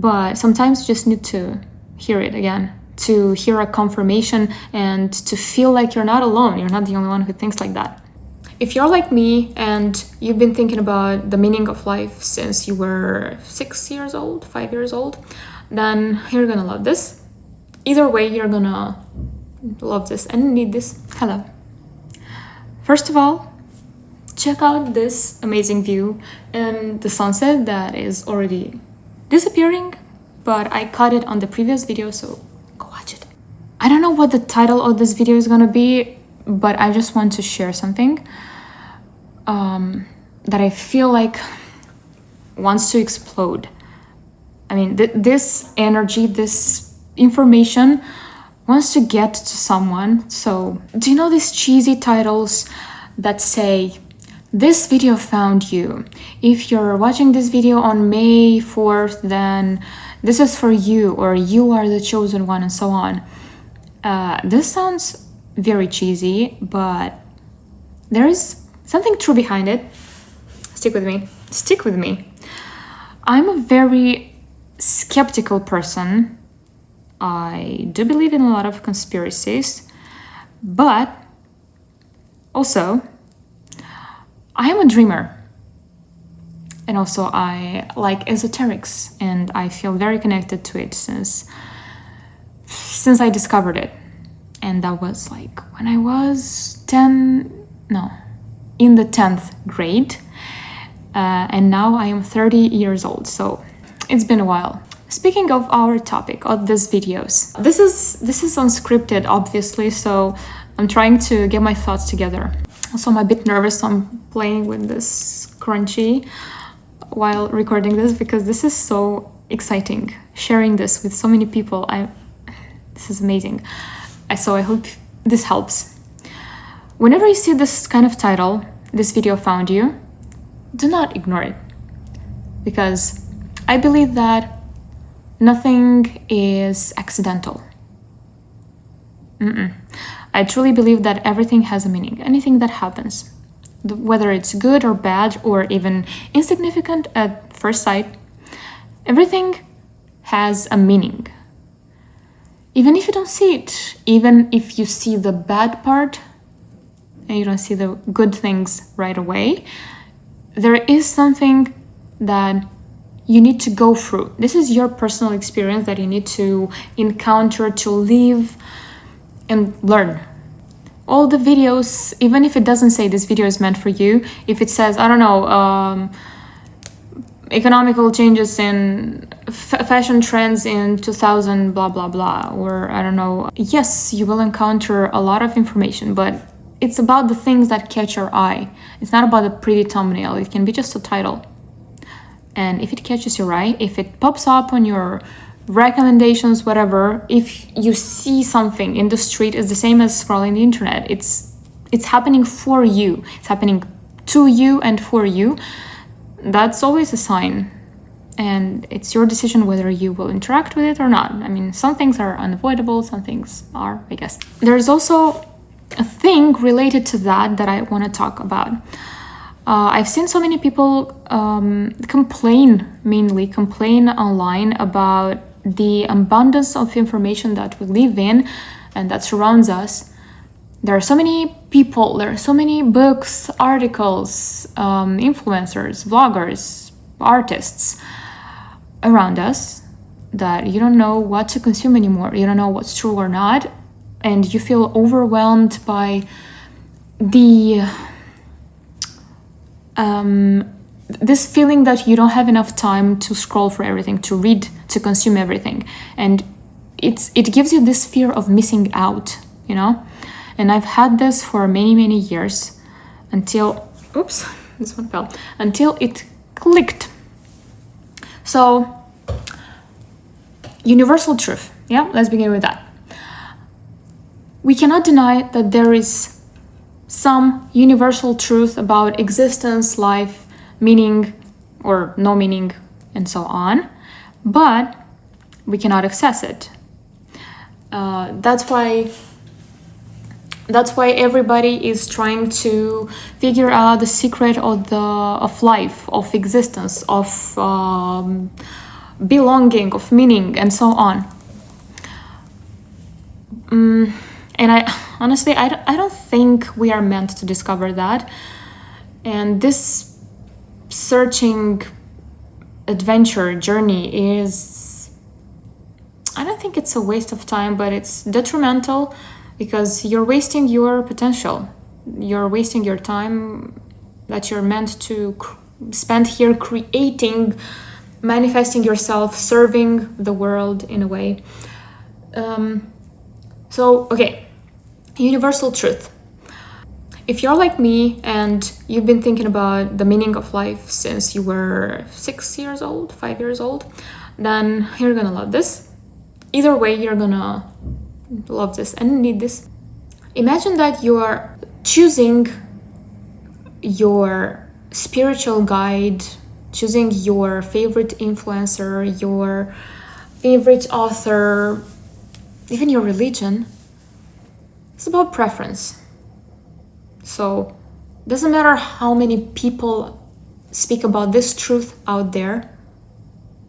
but sometimes you just need to hear it again, to hear a confirmation and to feel like you're not alone. You're not the only one who thinks like that. If you're like me and you've been thinking about the meaning of life since you were 6 years old, 5 years old, then you're gonna love this. Either way, you're gonna love this and need this. Hello. First of all, check out this amazing view and the sunset that is already disappearing, but I caught it on the previous video, so go watch it. I don't know what the title of this video is gonna be, but I just want to share something that I feel like wants to explode. I mean, this energy, this information wants to get to someone. So, do you know these cheesy titles that say, this video found you. If you're watching this video on May 4th, then this is for you, or you are the chosen one, and so on. This sounds very cheesy, but there is something true behind it. Stick with me. Stick with me. I'm a very skeptical person. I do believe in a lot of conspiracies, but also I am a dreamer. And also I like esoterics, and I feel very connected to it since I discovered it. And that was like when I was in the 10th grade. And now I am 30 years old, so it's been a while. Speaking of our topic of these videos, this is unscripted, obviously, so I'm trying to get my thoughts together. Also, I'm a bit nervous, so I'm playing with this crunchy while recording this because this is so exciting. Sharing this with so many people, this is amazing. So I hope this helps. Whenever you see this kind of title, this video found you, do not ignore it, because I believe that nothing is accidental. I truly believe that everything has a meaning. Anything that happens, whether it's good or bad or even insignificant at first sight, everything has a meaning. Even if you don't see it, even if you see the bad part and you don't see the good things right away, there is something that you need to go through. This is your personal experience that you need to encounter, to live and learn. All the videos, even if it doesn't say this video is meant for you, if it says, I don't know, economical changes in fashion trends in 2000, blah, blah, blah, or I don't know. Yes, you will encounter a lot of information, but it's about the things that catch your eye. It's not about a pretty thumbnail. It can be just a title. And if it catches your eye, if it pops up on your recommendations, whatever, if you see something in the street, it's the same as scrolling the internet. It's happening for you. It's happening to you and for you. That's always a sign. And it's your decision whether you will interact with it or not. I mean, some things are unavoidable, some things are, I guess. There's also a thing related to that I want to talk about. I've seen so many people complain online about the abundance of information that we live in and that surrounds us. There are so many people, there are so many books, articles, influencers, vloggers, artists around us that you don't know what to consume anymore. You don't know what's true or not, and you feel overwhelmed by this feeling that you don't have enough time to scroll for everything, to read, to consume everything. And it gives you this fear of missing out, you know? And I've had this for many, many years until, oops, this one fell, until it clicked. So, universal truth, yeah? Let's begin with that. We cannot deny that there is some universal truth about existence, life, meaning or no meaning, and so on, but we cannot access it. That's why everybody is trying to figure out the secret of life, of existence, of belonging, of meaning, and so on. And I don't think we are meant to discover that. And this searching adventure journey is, I don't think it's a waste of time, but it's detrimental because you're wasting your potential. You're wasting your time that you're meant to spend here creating, manifesting yourself, serving the world in a way. Okay, universal truth. If you're like me and you've been thinking about the meaning of life since you were 6 years old, 5 years old, then you're gonna love this. Either way, you're gonna love this and need this. Imagine that you are choosing your spiritual guide, choosing your favorite influencer, your favorite author, even your religion. It's about preference. So it doesn't matter how many people speak about this truth out there.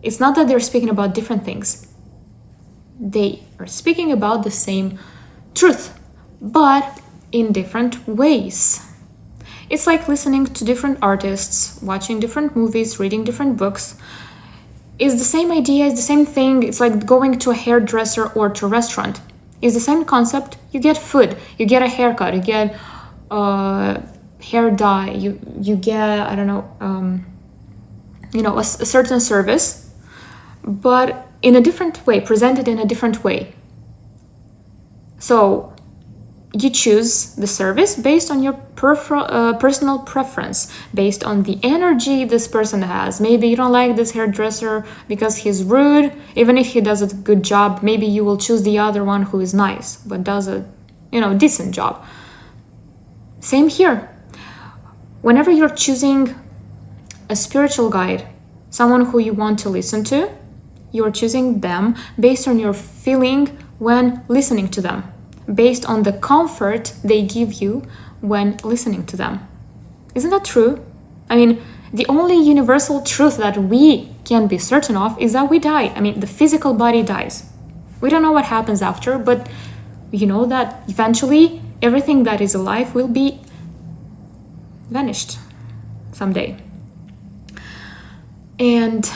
It's not that they're speaking about different things. They are speaking about the same truth, but in different ways. It's like listening to different artists, watching different movies, reading different books. It's the same idea, it's the same thing. It's like going to a hairdresser or to a restaurant. It's the same concept. You get food, you get a haircut, you get hair dye, you get, I don't know, a certain service, but in a different way, presented in a different way. So you choose the service based on your personal preference, based on the energy this person has. Maybe you don't like this hairdresser because he's rude. Even if he does a good job, maybe you will choose the other one who is nice but does a decent job. Same here. Whenever you're choosing a spiritual guide, someone who you want to listen to, you're choosing them based on your feeling when listening to them, based on the comfort they give you when listening to them. Isn't that true? I mean, the only universal truth that we can be certain of is that we die. I mean, the physical body dies. We don't know what happens after, but you know that eventually everything that is alive will be vanished someday. And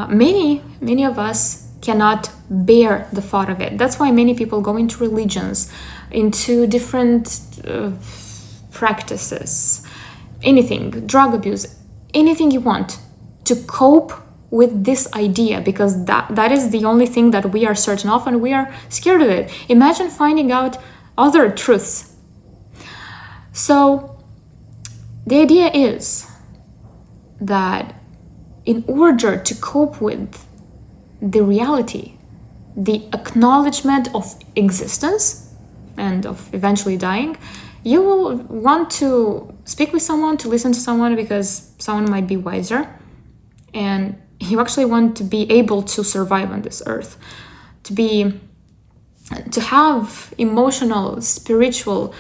many of us cannot bear the thought of it. That's why many people go into religions, into different practices, anything, drug abuse, anything you want to cope with this idea, because that is the only thing that we are certain of and we are scared of it. Imagine finding out other truths. So the idea is that in order to cope with the reality, the acknowledgement of existence and of eventually dying, you will want to speak with someone, to listen to someone, because someone might be wiser, and you actually want to be able to survive on this earth, to have emotional, spiritual,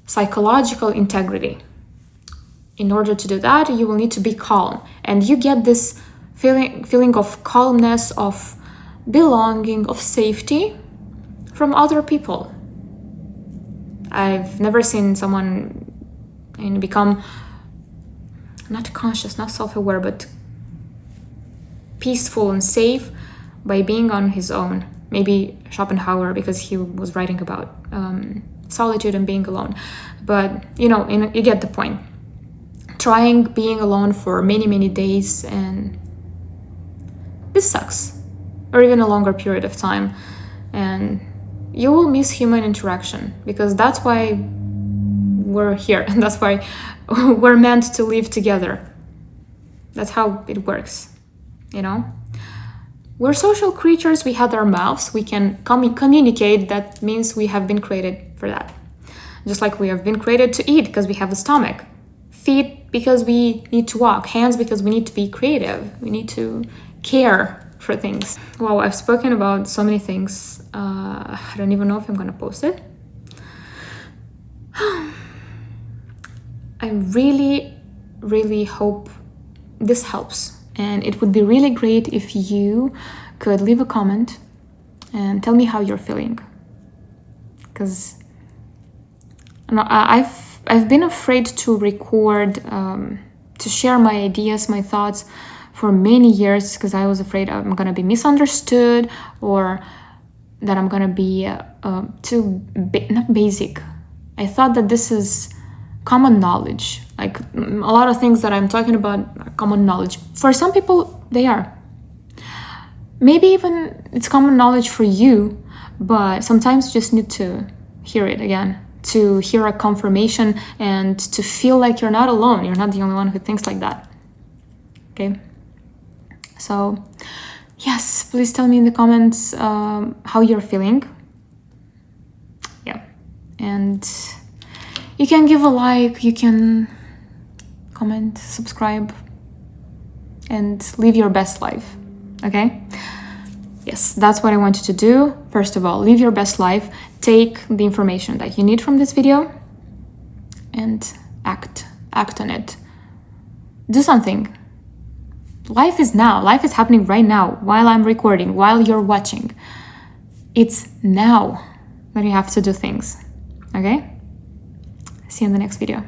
psychological integrity. In order to do that, you will need to be calm, and you get this feeling of calmness, of belonging, of safety from other people. I've never seen someone become not conscious, not self-aware, but peaceful and safe by being on his own. Maybe Schopenhauer, because he was writing about solitude and being alone. But you get the point. Trying being alone for many, many days, and this sucks, or even a longer period of time, and you will miss human interaction, because that's why we're here, and that's why we're meant to live together. That's how it works, We're social creatures, we have our mouths, we can communicate. That means we have been created for that. Just like we have been created to eat because we have a stomach. Feet because we need to walk. Hands because we need to be creative. We need to care for things. Wow, I've spoken about so many things. I don't even know if I'm gonna post it. I really, really hope this helps. And it would be really great if you could leave a comment and tell me how you're feeling. Because I've been afraid to record, to share my ideas, my thoughts for many years, because I was afraid I'm gonna be misunderstood, or that I'm gonna be not basic. I thought that this is common knowledge. Like a lot of things that I'm talking about are common knowledge. For some people, they are. Maybe even it's common knowledge for you, but sometimes you just need to hear it again, to hear a confirmation and to feel like you're not alone. You're not the only one who thinks like that. Okay? So, yes, please tell me in the comments how you're feeling. Yeah. And you can give a like, you can comment, subscribe, and live your best life. Okay? Yes, that's what I want you to do. First of all, live your best life. Take the information that you need from this video and act on it. Do something. Life is now. Life is happening right now, while I'm recording, while you're watching. It's now that you have to do things. Okay? See you in the next video.